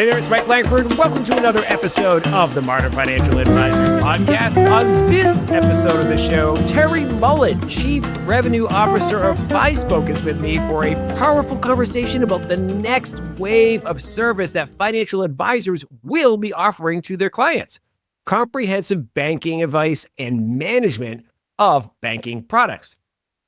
Hey there, it's Mike Langford. Welcome to another episode of the Modern Financial Advisor Podcast. On this episode of the show, Terry Mullen, Chief Revenue Officer of Fispoke, is with me for a powerful conversation about the next wave of service that financial advisors will be offering to their clients: comprehensive banking advice and management of banking products.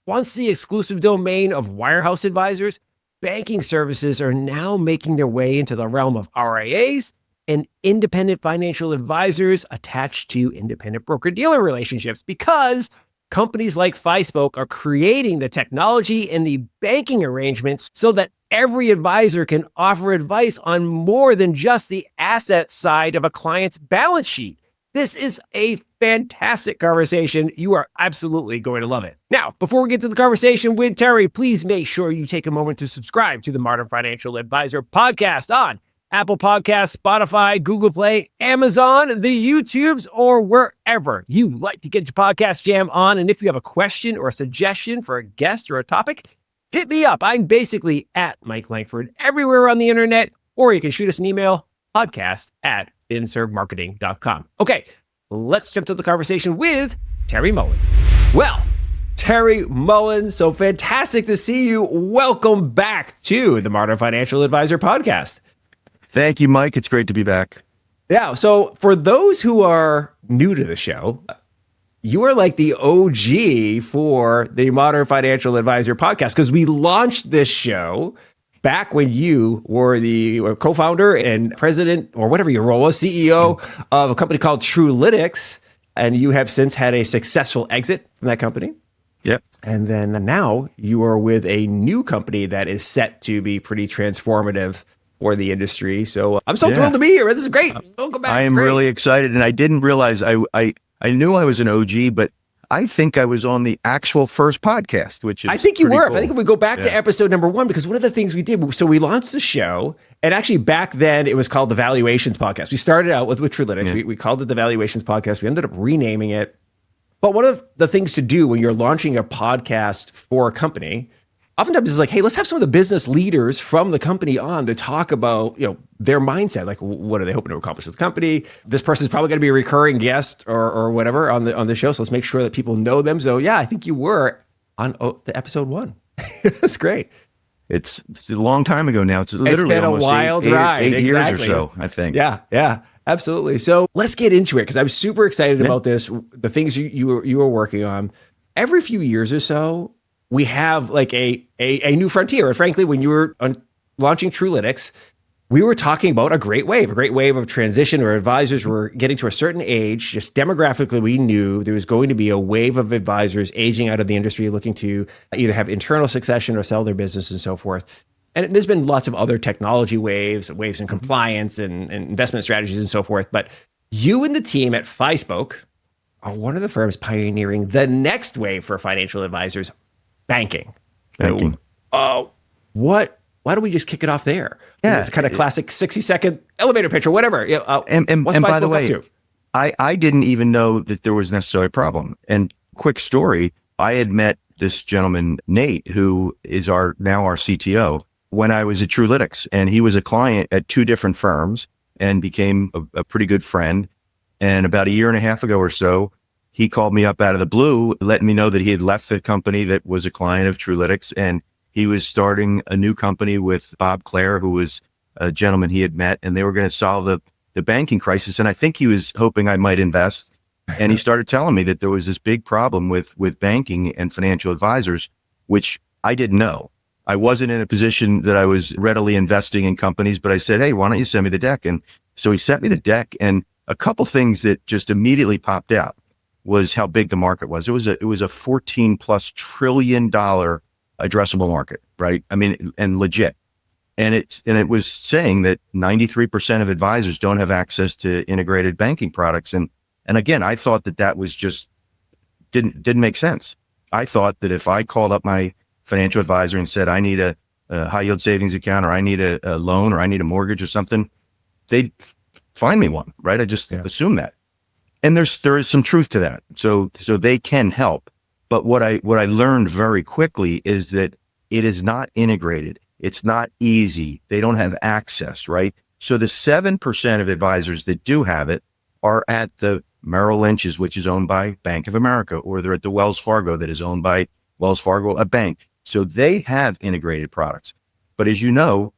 Once the exclusive domain of Wirehouse advisors, banking services are now making their way into the realm of RIAs and independent financial advisors attached to independent broker-dealer relationships, because companies like Fispoke are creating the technology and the banking arrangements so that every advisor can offer advice on more than just the asset side of a client's balance sheet. This is a fantastic conversation. You are absolutely going to love it. Now, before we get to the conversation with Terry, please make sure you take a moment to subscribe to the Modern Financial Advisor podcast on Apple Podcasts, Spotify, Google Play, Amazon, the YouTubes, or wherever you like to get your podcast jam on. And if you have a question or a suggestion for a guest or a topic, hit me up. I'm basically at Mike Langford everywhere on the internet, or you can shoot us an email, podcast@finservmarketing.com. Okay, let's jump to the conversation with Terry Mullen. Well, Terry Mullen, so fantastic to see you. Welcome back to the Modern Financial Advisor podcast. Thank you, Mike. It's great to be back. Yeah, so for those who are new to the show, you are like the OG for the Modern Financial Advisor podcast, because we launched this show back when you were the co-founder and president, or whatever your role was, CEO of a company called Truelytics, and you have since had a successful exit from that company. Yep. And then now you are with a new company that is set to be pretty transformative for the industry. So I'm so thrilled to be here. This is great. Welcome back. I am really excited, and I didn't realize I knew I was an OG, but I think I was on the actual first podcast, which is I think you were. cool. I think if we go back to episode number 1, because one of the things we did, so we launched the show, and actually back then it was called the Valuations Podcast. We started out with Truelytics. Yeah. We called it the Valuations Podcast. We ended up renaming it. But one of the things to do when you're launching a podcast for a company, oftentimes is like, hey, let's have some of the business leaders from the company on to talk about, their mindset. Like, what are they hoping to accomplish with the company? This person's probably going to be a recurring guest or whatever on the show. So let's make sure that people know them. So yeah, I think you were on the episode 1. That's great. It's a long time ago now. It's literally been almost a wild ride. Eight years or so, I think. Yeah. Absolutely. So let's get into it, because I'm super excited about this. The things you are working on. Every few years or so, we have like a new frontier. And frankly, when you were launching Truelytics, we were talking about a great wave of transition, where advisors were getting to a certain age. Just demographically, we knew there was going to be a wave of advisors aging out of the industry, looking to either have internal succession or sell their business and so forth. And there's been lots of other technology waves in compliance and investment strategies and so forth. But you and the team at Fispoke are one of the firms pioneering the next wave for financial advisors: banking. Why don't we just kick it off there? Yeah. It's kind of classic 60-second elevator pitch or whatever. And by the way, I didn't even know that there was necessarily a problem. And quick story, I had met this gentleman, Nate, who is now our CTO, when I was at Truelytics. And he was a client at 2 different firms and became a pretty good friend. And about a year and a half ago or so, he called me up out of the blue, letting me know that he had left the company that was a client of Truelytics, and he was starting a new company with Bob Clare, who was a gentleman he had met, and they were going to solve the banking crisis. And I think he was hoping I might invest. And he started telling me that there was this big problem with banking and financial advisors, which I didn't know. I wasn't in a position that I was readily investing in companies, but I said, hey, why don't you send me the deck? And so he sent me the deck, and a couple things that just immediately popped out was how big the market was. It was a $14+ trillion addressable market, right? I mean, and legit. And it was saying that 93% of advisors don't have access to integrated banking products. And again, I thought that was just didn't make sense. I thought that if I called up my financial advisor and said, I need a high yield savings account, or I need a loan, or I need a mortgage or something, they'd find me one, right? I just assumed that. And there is some truth to that. So they can help. But what I learned very quickly is that it is not integrated. It's not easy. They don't have access, right? So the 7% of advisors that do have it are at the Merrill Lynch's, which is owned by Bank of America, or they're at the Wells Fargo that is owned by Wells Fargo, a bank. So they have integrated products. But as you know,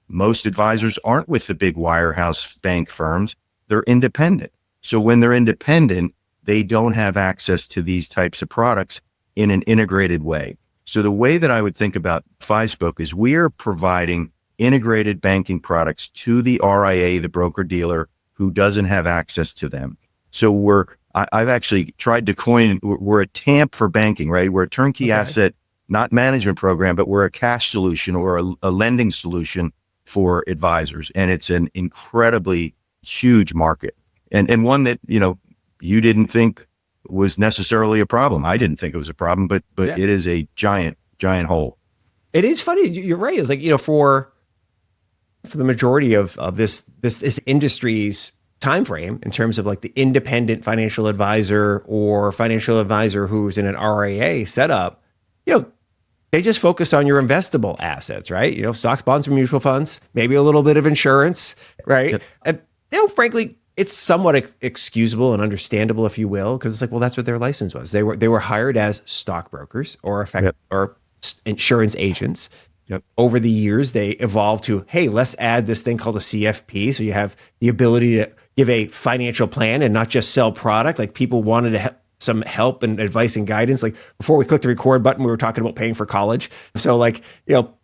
most advisors aren't with the big wirehouse bank firms. They're independent. So when they're independent, they don't have access to these types of products in an integrated way. So the way that I would think about Fispoke is we are providing integrated banking products to the RIA, the broker dealer, who doesn't have access to them. So I've actually tried to coin, we're a TAMP for banking, right? We're a turnkey asset, not management program, but we're a cash solution or a lending solution for advisors. And it's an incredibly huge market and one that, you didn't think was necessarily a problem. I didn't think it was a problem, but it is a giant hole. It is funny. You're right. It's like, for the majority of this industry's time frame in terms of like the independent financial advisor or financial advisor who's in an RIA setup, they just focus on your investable assets, right? Stocks, bonds, and mutual funds, maybe a little bit of insurance, right? Yep. And frankly, it's somewhat excusable and understandable, if you will, because it's like, well, that's what their license was. They were hired as stockbrokers or or insurance agents. Yep. Over the years, they evolved to, hey, let's add this thing called a CFP. So you have the ability to give a financial plan and not just sell product. Like people wanted to some help and advice and guidance. Like before we clicked the record button, we were talking about paying for college. So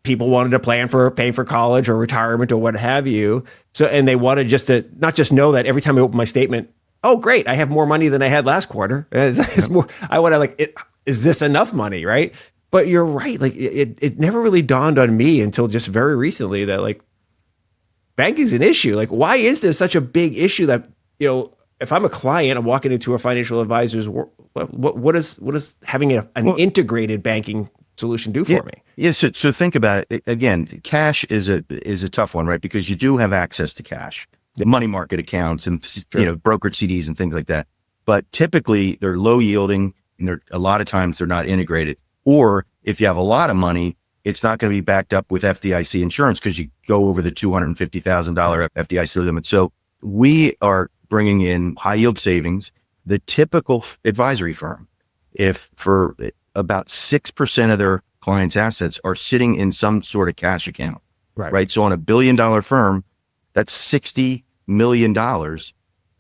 people wanted to plan for paying for college or retirement or what have you. So, and they wanted just to not just know that every time I open my statement, oh, great, I have more money than I had last quarter. It's more, I want to is this enough money, right? But you're right. Like it never really dawned on me until just very recently that like banking's an issue. Like, why is this such a big issue that, if I'm a client, I'm walking into a financial advisor's world, what is having an integrated banking solution do for me? Yeah. So think about it. Again, cash is a tough one, right? Because you do have access to cash, money market accounts and, brokered CDs and things like that. But typically they're low yielding and a lot of times they're not integrated. Or if you have a lot of money, it's not going to be backed up with FDIC insurance because you go over the $250,000 FDIC limit. So we are bringing in high yield savings. The typical advisory firm, if for about 6% of their clients' assets are sitting in some sort of cash account, right? So on $1 billion firm, that's $60 million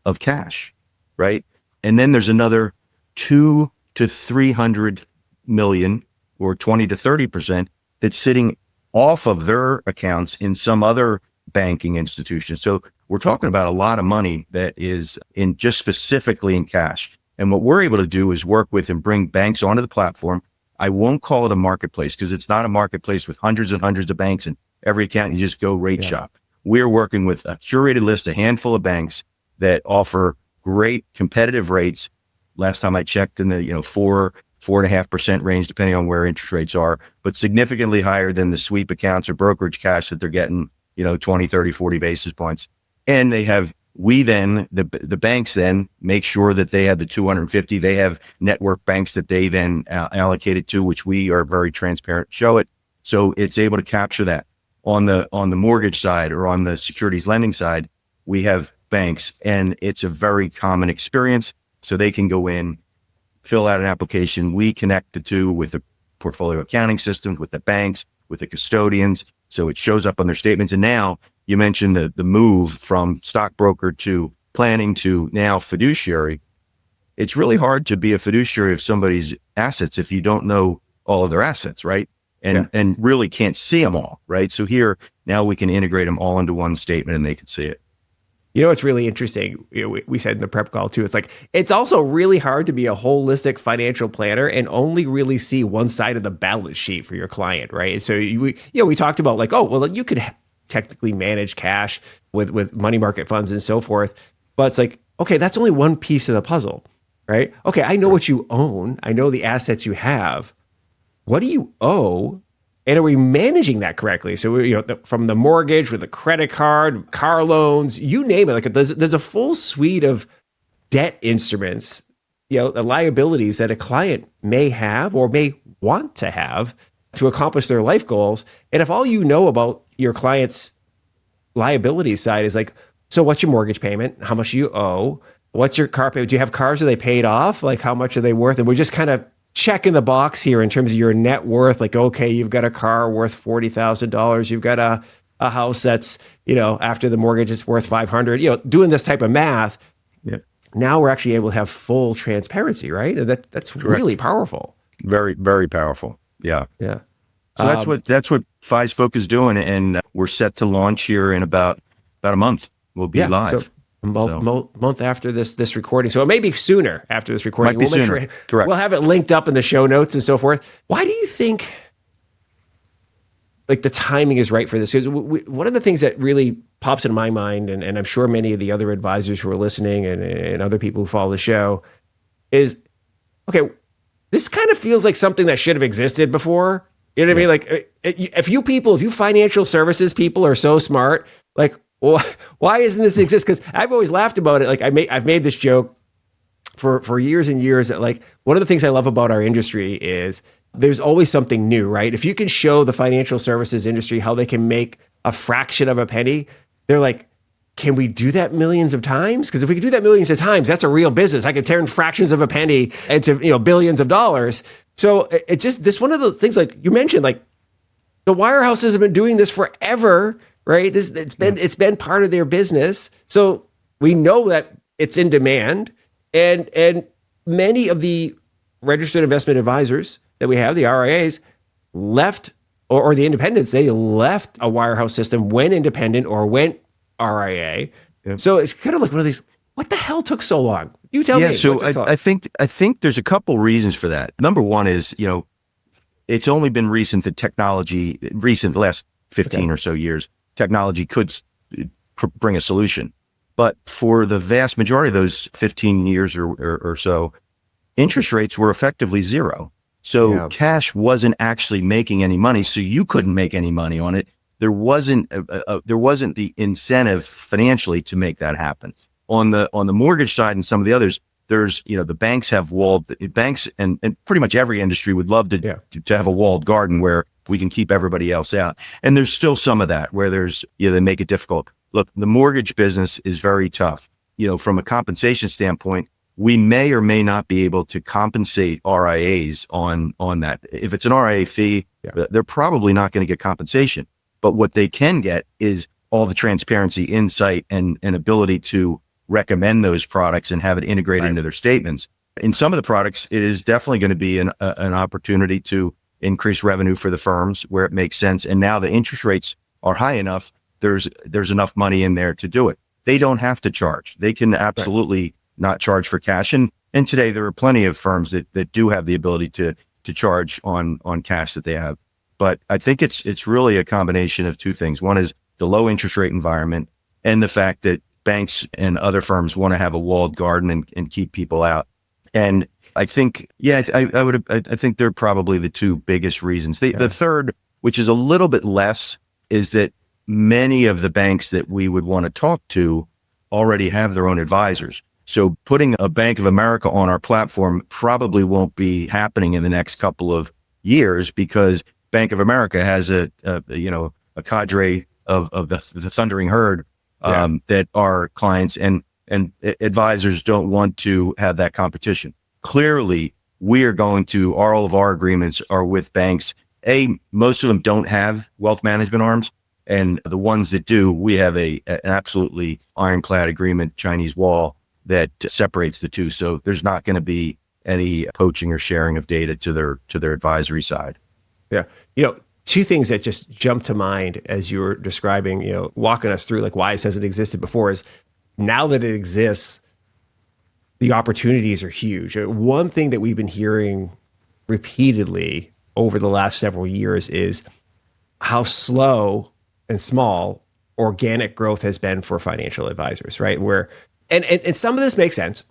of cash, right? And then there's another 200 to 300 million or 20 to 30% that's sitting off of their accounts in some other banking institution. So we're talking about a lot of money that is in just specifically in cash. And what we're able to do is work with and bring banks onto the platform. I won't call it a marketplace because it's not a marketplace with hundreds and hundreds of banks and every account you just go rate shop. We're working with a curated list, a handful of banks that offer great competitive rates. Last time I checked in the 4.5% range, depending on where interest rates are, but significantly higher than the sweep accounts or brokerage cash that they're getting, 20, 30, 40 basis points. And the banks then make sure that they have the 250, they have network banks that they then allocate it to, which we are very transparent, show it. So it's able to capture that. On the mortgage side or on the securities lending side, we have banks and it's a very common experience. So they can go in, fill out an application. We connect the two with the portfolio accounting systems, with the banks, with the custodians. So it shows up on their statements. And now you mentioned the move from stockbroker to planning to now fiduciary. It's really hard to be a fiduciary of somebody's assets if you don't know all of their assets, right? And really can't see them all, right? So here, now we can integrate them all into one statement and they can see it. It's really interesting. We said in the prep call too, it's also really hard to be a holistic financial planner and only really see one side of the balance sheet for your client, right? So we talked about you could technically manage cash with money market funds and so forth, but it's like, okay, that's only one piece of the puzzle, right? Okay, I know what you own. I know the assets you have. What do you owe? And are we managing that correctly? So, from the mortgage with the credit card, car loans, you name it, there's a full suite of debt instruments, the liabilities that a client may have or may want to have to accomplish their life goals. And if all you know about your client's liability side is like, so what's your mortgage payment? How much do you owe? What's your car payment? Do you have cars? Are they paid off? Like, how much are they worth? And we're just kind of checking the box here in terms of your net worth. Like, okay, you've got a car worth $40,000. You've got a house that's, after the mortgage, it's worth 500, doing this type of math. Yeah. Now we're actually able to have full transparency, right? And that's really powerful. Very, very powerful. Yeah. Yeah. So that's what Fispoke is doing. And we're set to launch here in about a month. We'll be live. So month after this recording. So it may be sooner after this recording. Might be sooner. Correct. We'll have it linked up in the show notes and so forth. Why do you think like the timing is right for this? Because one of the things that really pops into my mind, and I'm sure many of the other advisors who are listening and other people who follow the show is, okay, this kind of feels like something that should have existed before. You know what I mean? Like if you financial services people are so smart, like, well, why doesn't this exist? Because I've always laughed about it. Like I've made this joke for years and years that like one of the things I love about our industry is there's always something new, right? If you can show the financial services industry how they can make a fraction of a penny, they're like, can we do that millions of times? Because if we can do that millions of times, that's a real business. I could turn fractions of a penny into billions of dollars. So it just this one of the things like you mentioned, like the wirehouses have been doing this forever. Right? It's been part of their business. So we know that it's in demand. And many of the registered investment advisors that we have, the RIAs, left, or the independents, they left a wirehouse system, went independent or went RIA. Yep. So it's kind of like one of these, what the hell took so long? You tell me. Yeah, so I think there's a couple reasons for that. Number one is, it's only been recent that the last 15 or so years, technology could bring a solution. But for the vast majority of those 15 years or so, interest rates were effectively zero. So cash wasn't actually making any money. So you couldn't make any money on it. There wasn't the incentive financially to make that happen. On the mortgage side and some of the others, there's, the banks and pretty much every industry would love to have a walled garden where we can keep everybody else out. And there's still some of that where there's, they make it difficult. Look, the mortgage business is very tough. From a compensation standpoint, we may or may not be able to compensate RIAs on that. If it's an RIA fee, they're probably not going to get compensation. But what they can get is all the transparency, insight, and ability to recommend those products and have it integrated into their statements. In some of the products, it is definitely going to be an opportunity to increase revenue for the firms where it makes sense. And now the interest rates are high enough, there's enough money in there to do it. They don't have to charge. They can absolutely not charge for cash. And today there are plenty of firms that do have the ability to charge on cash that they have. But I think it's really a combination of two things. One is the low interest rate environment and the fact that banks and other firms want to have a walled garden and keep people out. And I think, I think they're probably the two biggest reasons. The third, which is a little bit less, is that many of the banks that we would want to talk to already have their own advisors. So putting a Bank of America on our platform probably won't be happening in the next couple of years because Bank of America has a cadre of the thundering herd that are clients and advisors don't want to have that competition. Clearly, all of our agreements are with banks. Most of them don't have wealth management arms. And the ones that do, we have an absolutely ironclad agreement, Chinese wall, that separates the two. So there's not going to be any poaching or sharing of data to their advisory side. Yeah. Two things that just jumped to mind as you were describing, walking us through like why it hasn't existed before is now that it exists, the opportunities are huge. One thing that we've been hearing repeatedly over the last several years is how slow and small organic growth has been for financial advisors, right? And some of this makes sense.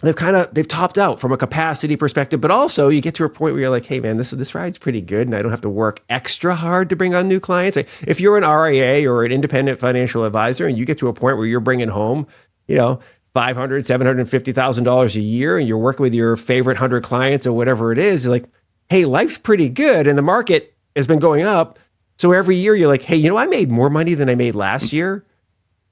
They've topped out from a capacity perspective, but also you get to a point where you're like, hey man, this ride's pretty good and I don't have to work extra hard to bring on new clients. Like, if you're an RIA or an independent financial advisor and you get to a point where you're bringing home, $500,000, $750,000 a year and you're working with your favorite 100 clients or whatever it is, like, hey, life's pretty good and the market has been going up. So every year you're like, hey, I made more money than I made last year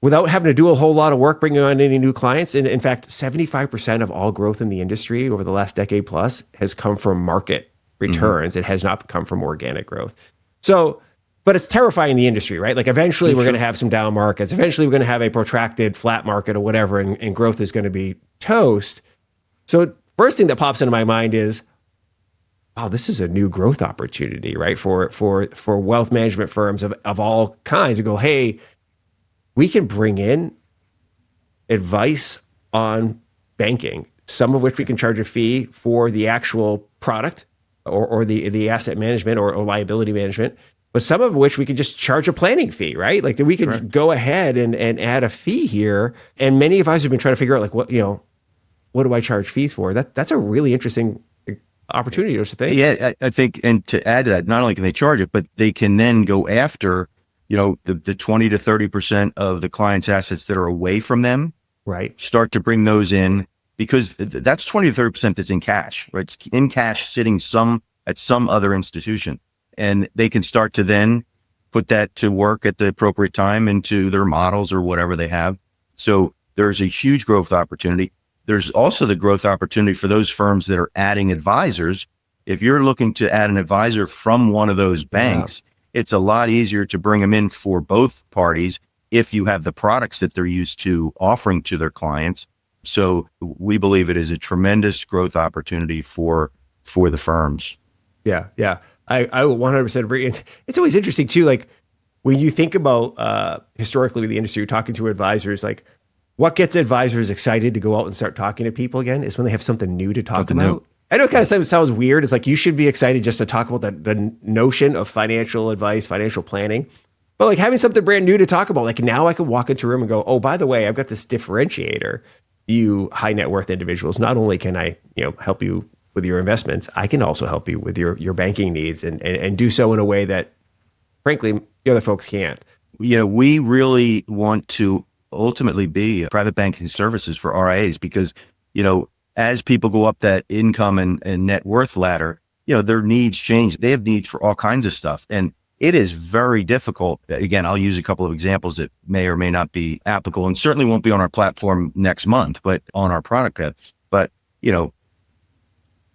without having to do a whole lot of work bringing on any new clients. And in fact, 75% of all growth in the industry over the last decade plus has come from market returns. It has not come from organic growth. So, but it's terrifying the industry, right? Like eventually we're going to have some down markets. Eventually we're going to have a protracted flat market or whatever, and growth is going to be toast. So first thing that pops into my mind is, wow, this is a new growth opportunity, right? For wealth management firms of all kinds to go, hey, we can bring in advice on banking, some of which we can charge a fee for the actual product or the asset management or liability management, but some of which we could just charge a planning fee, right? Like we could go ahead and add a fee here. And many advisors have been trying to figure out like, what do I charge fees for? That's a really interesting opportunity, don't you think? Yeah, I think, and to add to that, not only can they charge it, but they can then go after, the 20 to 30% of the client's assets that are away from them, right? Start to bring those in, because that's 20 to 30% that's in cash, right? It's in cash sitting at some other institution. And they can start to then put that to work at the appropriate time into their models or whatever they have. So there's a huge growth opportunity. There's also the growth opportunity for those firms that are adding advisors. If you're looking to add an advisor from one of those banks, it's a lot easier to bring them in for both parties if you have the products that they're used to offering to their clients. So we believe it is a tremendous growth opportunity for the firms. Yeah. I 100% agree. It's always interesting too, like when you think about historically with the industry, you're talking to advisors, like what gets advisors excited to go out and start talking to people again is when they have something new to talk about. I know it kind of sounds weird. It's like you should be excited just to talk about the notion of financial advice, financial planning. But like having something brand new to talk about, like now I can walk into a room and go, oh, by the way, I've got this differentiator. You high net worth individuals, not only can I help you with your investments, I can also help you with your banking needs and do so in a way that, frankly, the other folks can't. We really want to ultimately be private banking services for RIAs because, as people go up that income and net worth ladder, their needs change. They have needs for all kinds of stuff. And it is very difficult. Again, I'll use a couple of examples that may or may not be applicable and certainly won't be on our platform next month, but on our product path. But,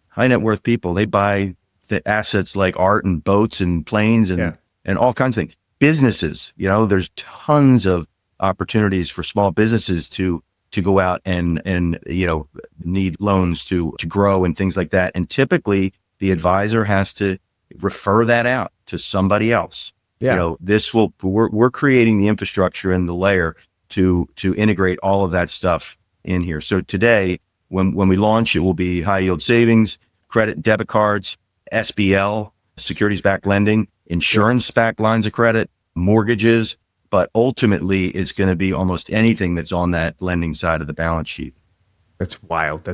high net worth people, they buy the assets like art and boats and planes and all kinds of things. Businesses, there's tons of opportunities for small businesses to go out and need loans to grow and things like that. And typically the advisor has to refer that out to somebody else. Yeah. We're creating the infrastructure and the layer to integrate all of that stuff in here. So today, when we launch, it will be high yield savings, credit, debit cards, SBL, securities-backed lending, insurance-backed lines of credit, mortgages, but ultimately it's going to be almost anything that's on that lending side of the balance sheet. That's wild.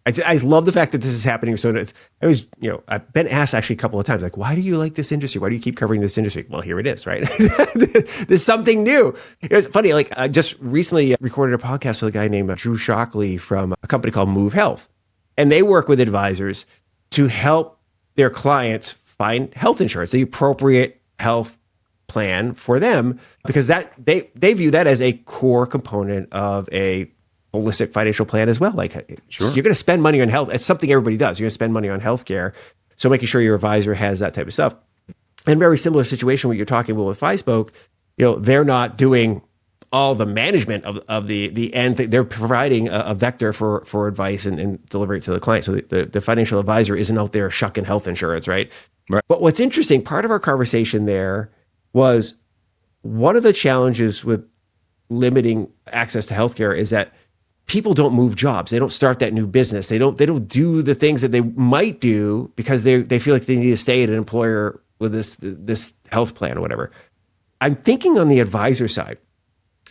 I love the fact that this is happening. So I've been asked actually a couple of times, like, why do you like this industry? Why do you keep covering this industry? Well, here it is, right? There's something new. It's funny. Like I just recently recorded a podcast with a guy named Drew Shockley from a company called Move Health. And they work with advisors to help their clients find health insurance, the appropriate health plan for them, because that they view that as a core component of a holistic financial plan as well. Like you're going to spend money on health. It's something everybody does. You're going to spend money on healthcare. So making sure your advisor has that type of stuff. And very similar situation what you're talking about with Fispoke, they're not doing all the management of the end. They're providing a vector for advice and delivery to the client. So the financial advisor isn't out there shucking health insurance, right? But what's interesting, part of our conversation there was one of the challenges with limiting access to healthcare is that people don't move jobs. They don't start that new business. They don't do the things that they might do because they feel like they need to stay at an employer with this health plan or whatever. I'm thinking on the advisor side,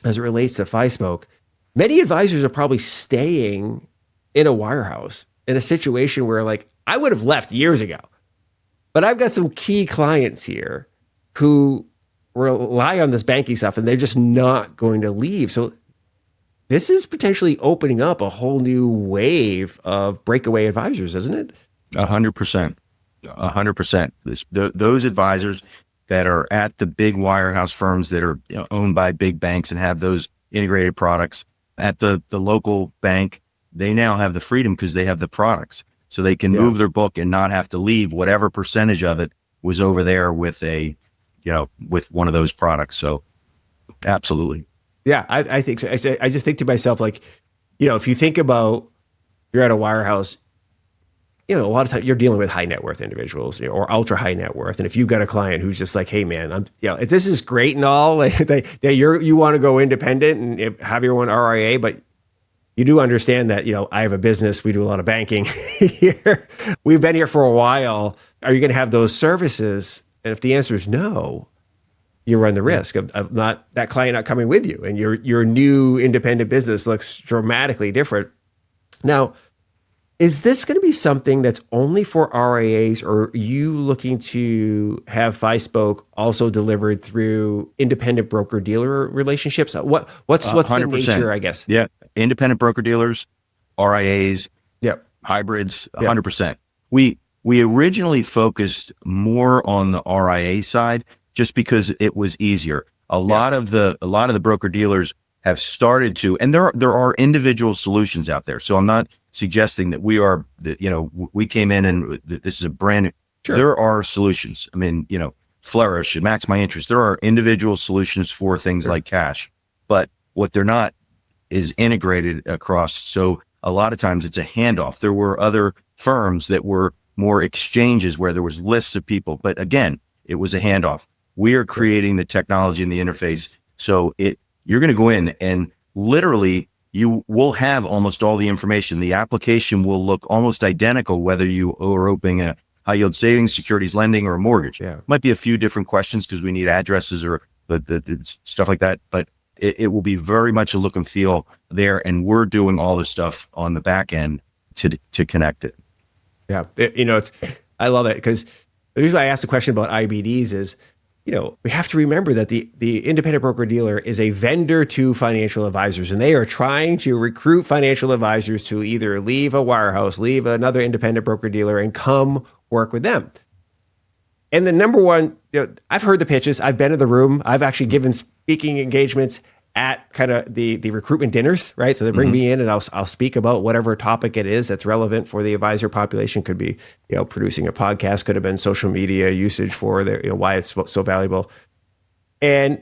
as it relates to Fispoke, many advisors are probably staying in a wirehouse in a situation where like I would have left years ago, but I've got some key clients here who rely on this banking stuff and they're just not going to leave. So this is potentially opening up a whole new wave of breakaway advisors, isn't it? 100%. 100%. Those advisors, that are at the big wirehouse firms that are owned by big banks and have those integrated products. At the local bank, they now have the freedom because they have the products. So they can move their book and not have to leave whatever percentage of it was over there with with one of those products. So absolutely. Yeah, I think so. I just think to myself, like, if you think about, you're at a wirehouse, a lot of times you're dealing with high net worth individuals, or ultra high net worth. And if you've got a client who's just like, hey man, this is great and all, like you want to go independent and have your own RIA, but you do understand that, I have a business, we do a lot of banking here. We've been here for a while. Are you going to have those services? And if the answer is no, you run the risk of not that client not coming with you, and your new independent business looks dramatically different. Now, is this going to be something that's only for RIAs, or are you looking to have Fispoke also delivered through independent broker dealer relationships? What's 100%. The nature, I guess? Yeah, independent broker dealers, RIAs, hybrids, 100%. We originally focused more on the RIA side just because it was easier. A lot of the broker dealers have started to, and there are individual solutions out there. So I'm not suggesting that we came in and this is a brand new. Sure. There are solutions. I mean, Flourish and Max My Interest. There are individual solutions for things like cash, but what they're not is integrated across. So a lot of times it's a handoff. There were other firms that were more exchanges where there was lists of people, but again, it was a handoff. We are creating the technology and the interface. So you're going to go in and literally you will have almost all the information. The application will look almost identical, whether you are opening a high yield savings, securities lending, or a mortgage. Yeah. Might be a few different questions because we need addresses or the stuff like that, but it will be very much a look and feel there. And we're doing all the stuff on the back end to connect it. Yeah. I love it, because the reason why I asked the question about IBDs is, we have to remember that the independent broker dealer is a vendor to financial advisors, and they are trying to recruit financial advisors to either leave a wirehouse, leave another independent broker dealer, and come work with them. And the number one, I've heard the pitches. I've been in the room. I've actually given speaking engagements at kind of the recruitment dinners, right? So they bring me in and I'll speak about whatever topic it is that's relevant for the advisor population. Could be, producing a podcast, could have been social media usage for their, why it's so valuable. And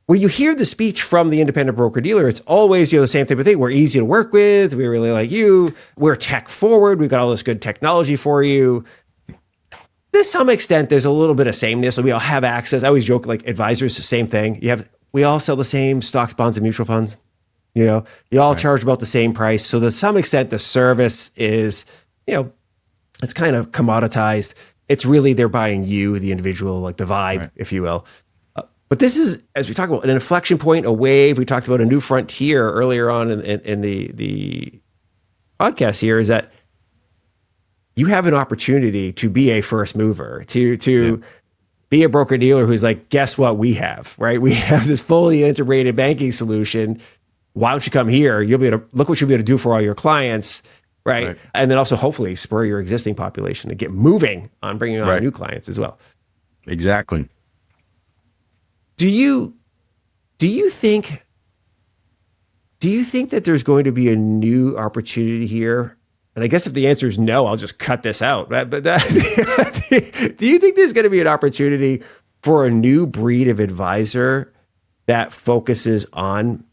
when you hear the speech from the independent broker dealer, it's always, the same type of thing. We're easy to work with. We really like you. We're tech forward. We've got all this good technology for you. To some extent, there's a little bit of sameness. We all have access. I always joke, like advisors, the same thing. We all sell the same stocks, bonds, and mutual funds. You all charge about the same price. So to some extent, the service is, it's kind of commoditized. It's really, they're buying you, the individual, like the vibe, if you will. But this is, as we talk about, an inflection point, a wave. We talked about a new frontier earlier on in the podcast here, is that you have an opportunity to be a first mover, to be a broker dealer who's like, guess what we have, right? We have this fully integrated banking solution. Why don't you come here? You'll be able to look what you'll be able to do for all your clients, right? And then also hopefully spur your existing population to get moving on bringing on new clients as well. Exactly. Do you think that there's going to be a new opportunity here? And I guess if the answer is no, I'll just cut this out. But do you think there's going to be an opportunity for a new breed of advisor that focuses on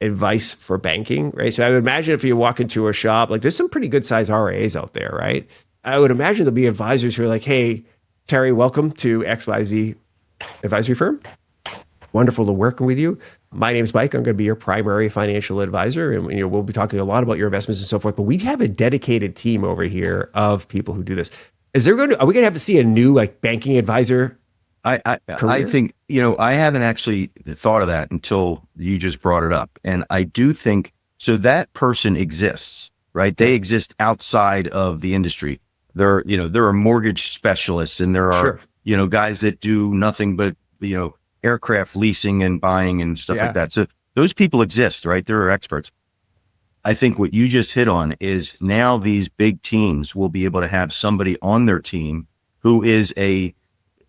advice for banking, right? So I would imagine if you walk into a shop, like there's some pretty good size RIAs out there, right? I would imagine there'll be advisors who are like, hey, Terry, welcome to XYZ advisory firm. Wonderful to work with you. My name's Mike. I'm going to be your primary financial advisor, and we'll be talking a lot about your investments and so forth. But we have a dedicated team over here of people who do this. Are we going to have to see a new banking advisor? I think I haven't actually thought of that until you just brought it up, and I do think so. That person exists, right? They exist outside of the industry. There are mortgage specialists, and there are guys that do nothing but aircraft leasing and buying and stuff like that. So those people exist, right? There are experts. I think what you just hit on is now these big teams will be able to have somebody on their team who is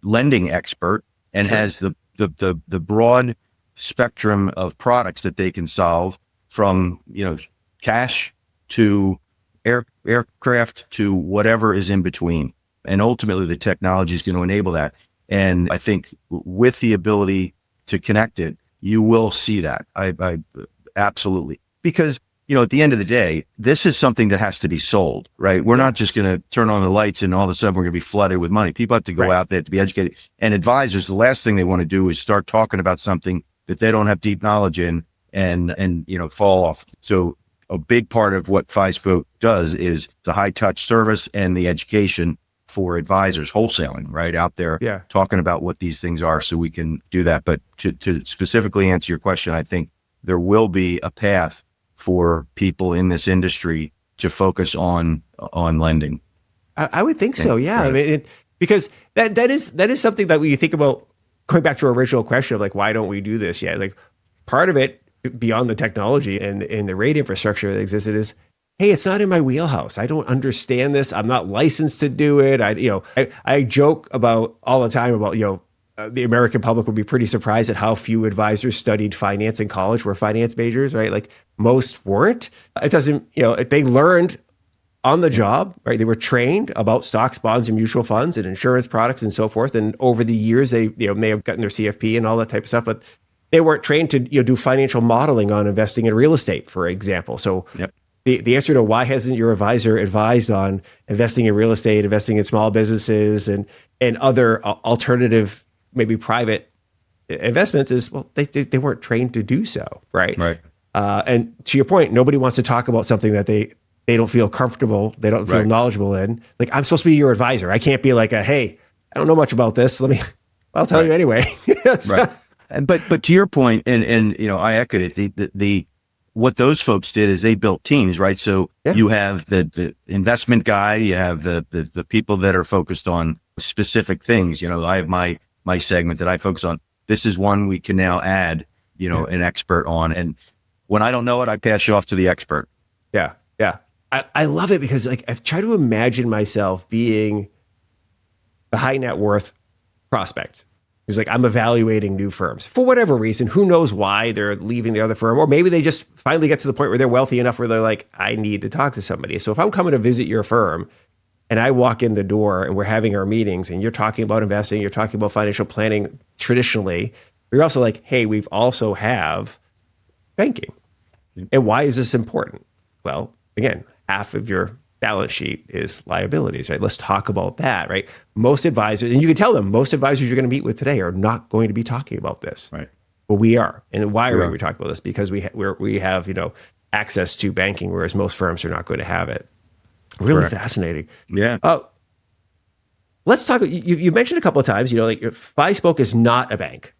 lending expert and has the broad spectrum of products that they can solve, from cash to aircraft to whatever is in between. And ultimately, the technology is going to enable that. And I think with the ability to connect it, you will see that. I absolutely, because at the end of the day, this is something that has to be sold, right? We're not just going to turn on the lights and all of a sudden we're going to be flooded with money. People have to go out there to be educated. And advisors, the last thing they want to do is start talking about something that they don't have deep knowledge in and fall off. So a big part of what Fispoke does is the high touch service and the education for advisors, wholesaling, right out there, talking about what these things are, so we can do that. But to specifically answer your question, I think there will be a path for people in this industry to focus on lending. I would think so. Yeah. Right. I mean, because that is something that when you think about, going back to our original question of like, why don't we do this yet? Like, part of it beyond the technology and the rate infrastructure that existed is, hey, it's not in my wheelhouse. I don't understand this. I'm not licensed to do it. I joke about all the time about, the American public would be pretty surprised at how few advisors studied finance in college, were finance majors, right? Like, most weren't. It doesn't, they learned on the job, right? They were trained about stocks, bonds, and mutual funds and insurance products and so forth. And over the years, they may have gotten their CFP and all that type of stuff, but they weren't trained to do financial modeling on investing in real estate, for example. So the answer to why hasn't your advisor advised on investing in real estate, investing in small businesses and other alternative, maybe private investments is, well, they weren't trained to do so, right? Right. And to your point, nobody wants to talk about something that they don't feel comfortable, they don't feel knowledgeable in. Like, I'm supposed to be your advisor. I can't be like hey, I don't know much about this. I'll tell you anyway. So, right. But to your point, and I echoed it. What those folks did is they built teams, right? So you have the investment guy, you have the people that are focused on specific things. I have my segment that I focus on. This is one we can now add, an expert on. And when I don't know it, I pass you off to the expert. Yeah. Yeah. I love it because I try to imagine myself being a high net worth prospect. He's like, I'm evaluating new firms for whatever reason. Who knows why they're leaving the other firm? Or maybe they just finally get to the point where they're wealthy enough where they're like, I need to talk to somebody. So if I'm coming to visit your firm and I walk in the door and we're having our meetings and you're talking about investing, you're talking about financial planning traditionally, you're also like, hey, we've also have banking. And why is this important? Well, again, half of your balance sheet is liabilities, right? Let's talk about that, right? Most advisors, and you can tell them, most advisors you're going to meet with today are not going to be talking about this, right? But we are. And why are we talking about this? Because we have access to banking, whereas most firms are not going to have it. Really fascinating. Yeah. Let's talk. You mentioned a couple of times, like Fispoke is not a bank.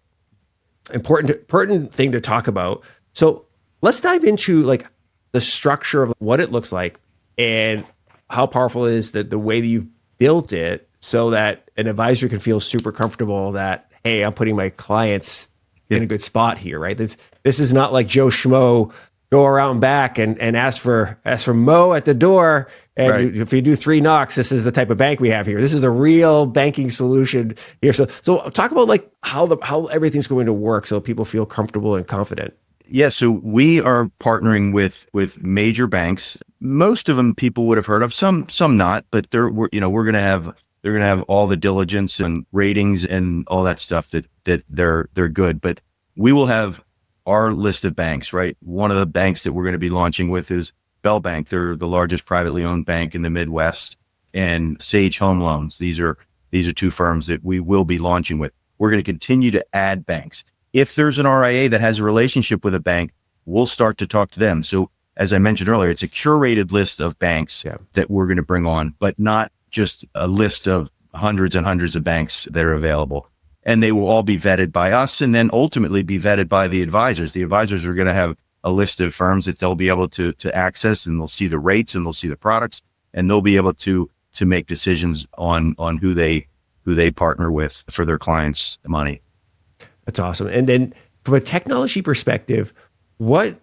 Important thing to talk about. So let's dive into like the structure of what it looks like and how powerful it is that the way that you've built it so that an advisor can feel super comfortable that, hey, I'm putting my clients in a good spot here, right? This is not like Joe Schmo go around back and ask for Mo at the door. And if you do 3 knocks, this is the type of bank we have here. This is a real banking solution here. So talk about like how everything's going to work so people feel comfortable and confident. Yeah, so we are partnering with major banks. Most of them people would have heard of, some not, but they're going to have all the diligence and ratings and all that stuff that they're good. But we will have our list of banks, right? One of the banks that we're going to be launching with is Bell Bank. They're the largest privately owned bank in the Midwest, and Sage Home Loans. These are 2 firms that we will be launching with. We're going to continue to add banks. If there's an RIA that has a relationship with a bank, we'll start to talk to them. So as I mentioned earlier, it's a curated list of banks that we're going to bring on, but not just a list of hundreds and hundreds of banks that are available. And they will all be vetted by us and then ultimately be vetted by the advisors. The advisors are going to have a list of firms that they'll be able to access, and they'll see the rates and they'll see the products, and they'll be able to make decisions on who they partner with for their clients' money. That's awesome. And then from a technology perspective, what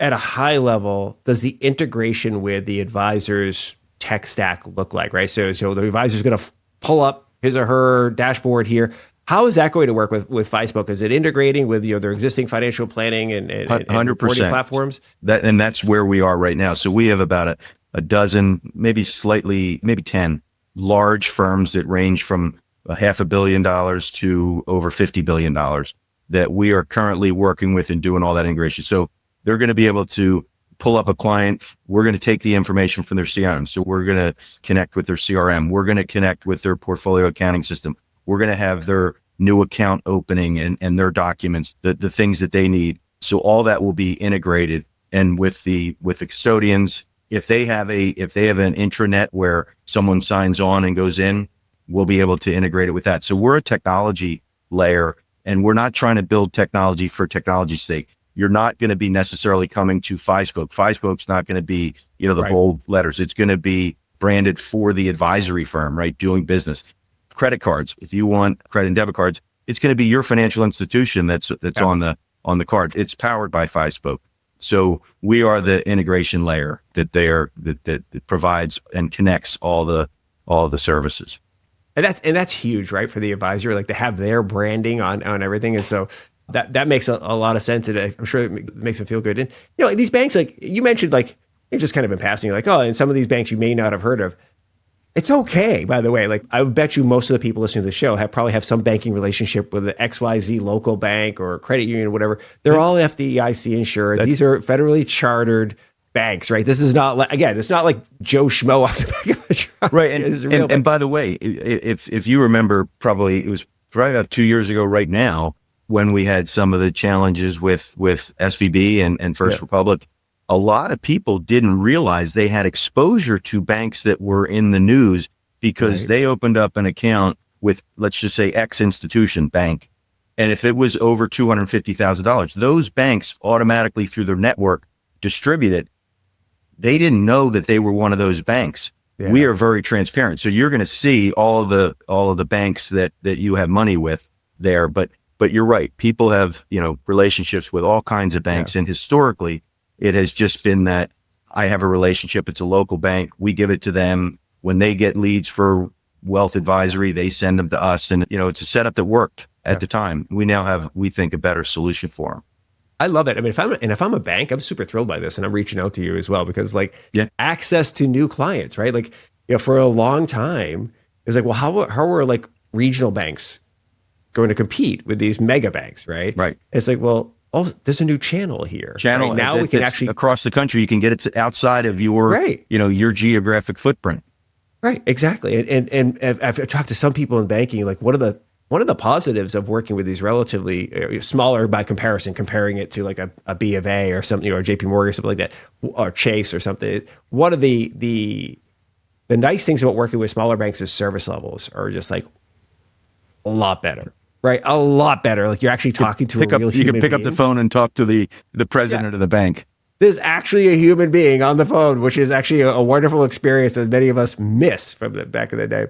at a high level does the integration with the advisor's tech stack look like, right? So the advisor is going to pull up his or her dashboard here. How is that going to work with Fispoke? Is it integrating with their existing financial planning and 100% platforms? That's where we are right now. So we have about a dozen, maybe 10 large firms that range from $500 million to over $50 billion that we are currently working with and doing all that integration. So they're going to be able to pull up a client. We're going to take the information from their CRM. So we're going to connect with their CRM. We're going to connect with their portfolio accounting system. We're going to have their new account opening and their documents, the things that they need. So all that will be integrated. And with the custodians, if they have an intranet where someone signs on and goes in, we'll be able to integrate it with that. So we're a technology layer, and we're not trying to build technology for technology's sake. You're not going to be necessarily coming to Fispoke. Fispoke's not going to be, the right. Bold letters. It's going to be branded for the advisory firm, right? Doing business. Credit cards. If you want credit and debit cards, it's going to be your financial institution that's on the card. It's powered by Fispoke. So we are the integration layer that provides and connects all the services. And that's huge, right? For the advisor, like to have their branding on everything. And so that makes a lot of sense. And I'm sure it makes them feel good. And, these banks, like you mentioned, like they've just kind of been passing, like, oh, and some of these banks you may not have heard of. It's okay, by the way. Like I would bet you most of the people listening to the show probably have some banking relationship with the XYZ local bank or credit union or whatever. They're all FDIC insured. These are federally chartered banks, right? This is not like, again, it's not like Joe Schmo off the back of the truck. Right. And by the way, if you remember, it was probably about 2 years ago right now when we had some of the challenges with SVB and First Republic. A lot of people didn't realize they had exposure to banks that were in the news because they opened up an account with, let's just say, X institution bank. And if it was over $250,000, those banks automatically through their network distributed. They didn't know that they were one of those banks. Yeah. We are very transparent. So you're going to see all of the banks that you have money with there. But you're right. People have, relationships with all kinds of banks. Yeah. And historically, it has just been that I have a relationship. It's a local bank. We give it to them. When they get leads for wealth advisory, they send them to us. And, it's a setup that worked at the time. We now have, we think, a better solution for them. I love it. I mean, if I'm a bank, I'm super thrilled by this, and I'm reaching out to you as well because, access to new clients, right? Like, for a long time, it was like, well, how are like regional banks going to compete with these mega banks, right? Right. It's like, well, there's a new channel here. Right? Now we can actually across the country. You can get it outside of your, your geographic footprint. Right. Exactly. And I've talked to some people in banking, like one of the positives of working with these relatively smaller by comparison, comparing it to like a B of A or something, or JP Morgan or something like that, or Chase or something. One of the nice things about working with smaller banks is service levels are just like a lot better. Right, a lot better. Like you're actually talking to a real human being. You can pick up the phone and talk to the president of the bank. There's actually a human being on the phone, which is actually a wonderful experience that many of us miss from the back of the day.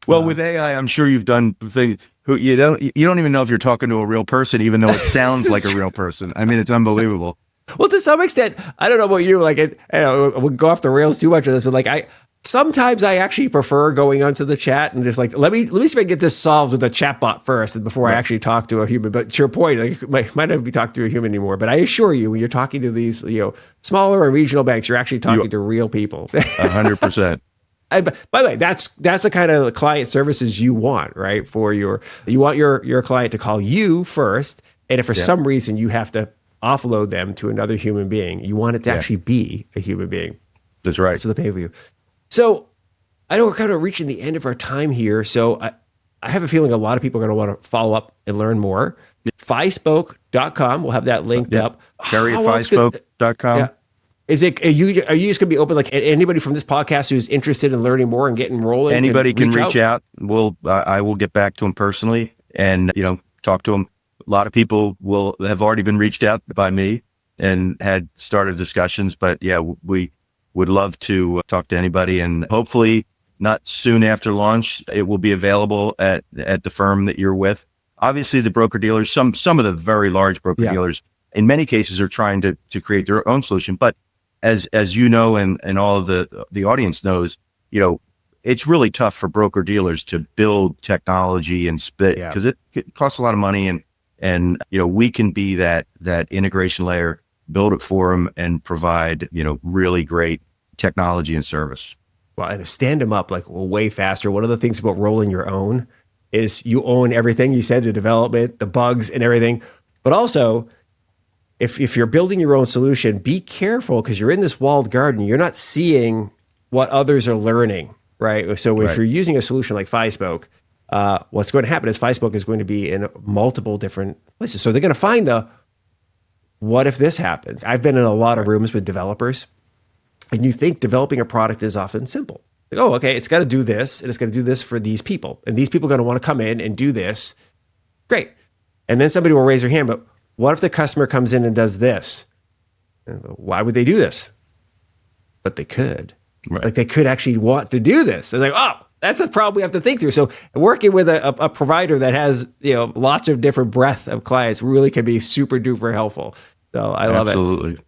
Well, with AI, I'm sure you've done things. You don't even know if you're talking to a real person, even though it sounds like a real person. I mean, it's unbelievable. Well, to some extent, I don't know about you. Like, we'll go off the rails too much of this, but like sometimes I actually prefer going onto the chat and just like, let me see if I can get this solved with a chatbot first and before I actually talk to a human. But to your point, like might not be talking to a human anymore. But I assure you, when you're talking to these, smaller or regional banks, you're actually talking to real people. 100%. By the way, that's the kind of client services you want, right? You want your client to call you first, and if for some reason you have to offload them to another human being, you want it to actually be a human being. That's right. So they pay for you. So I know we're kind of reaching the end of our time here. So I have a feeling a lot of people are going to want to follow up and learn more. Fispoke.com. We'll have that linked up. Terry at Fispoke.com. Yeah. Are you just going to be open? Like anybody from this podcast who's interested in learning more and getting rolling? Anybody can reach out. I will get back to them personally and, talk to them. A lot of people have already been reached out by me and had started discussions, but we would love to talk to anybody, and hopefully not soon after launch, it will be available at the firm that you're with. Obviously the broker dealers, some of the very large broker dealers in many cases are trying to create their own solution. But as you know, and all of the audience knows, it's really tough for broker dealers to build technology and spit because it costs a lot of money. And we can be that integration layer, build it for them, and provide really great technology and service. Well, and stand them up way faster. One of the things about rolling your own is you own everything. You said the development, the bugs, and everything. But also, if you're building your own solution, be careful because you're in this walled garden. You're not seeing what others are learning, right? So if you're using a solution like Fispoke, what's going to happen is Fispoke is going to be in multiple different places. So they're going to find what if this happens? I've been in a lot of rooms with developers, and you think developing a product is often simple. Like, oh, okay, it's got to do this, and it's going to do this for these people. And these people are going to want to come in and do this. Great. And then somebody will raise their hand, but what if the customer comes in and does this? Why would they do this? But they could. Right. Like they could actually want to do this. They're like, oh, that's a problem we have to think through. So working with a provider that has lots of different breadth of clients really can be super duper helpful. So I love it. Absolutely.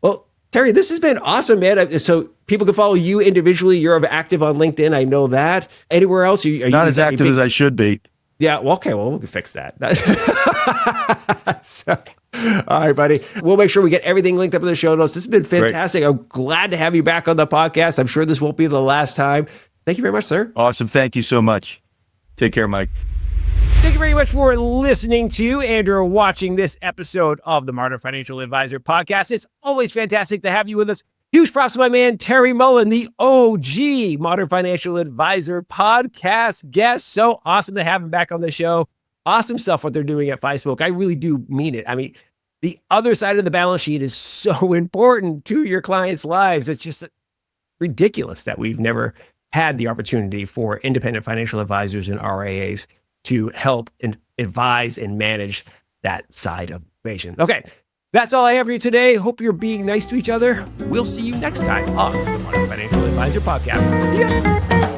Well, Terry, this has been awesome, man. So people can follow you individually. You're active on LinkedIn. I know that. Anywhere else? Are Not as active as I should be. Yeah. Well, okay. Well, we can fix that. So, all right, buddy. We'll make sure we get everything linked up in the show notes. This has been fantastic. Great. I'm glad to have you back on the podcast. I'm sure this won't be the last time. Thank you very much, sir. Awesome. Thank you so much. Take care, Mike. Thank you very much for listening to and or watching this episode of the Modern Financial Advisor podcast. It's always fantastic to have you with us. Huge props to my man, Terry Mullen, the OG Modern Financial Advisor podcast guest. So awesome to have him back on the show. Awesome stuff what they're doing at Fispoke. I really do mean it. I mean, the other side of the balance sheet is so important to your clients' lives. It's just ridiculous that we've never had the opportunity for independent financial advisors and RIAs to help and advise and manage that side of the equation. Okay, that's all I have for you today. Hope you're being nice to each other. We'll see you next time on the Modern Financial Advisor podcast. Yeah.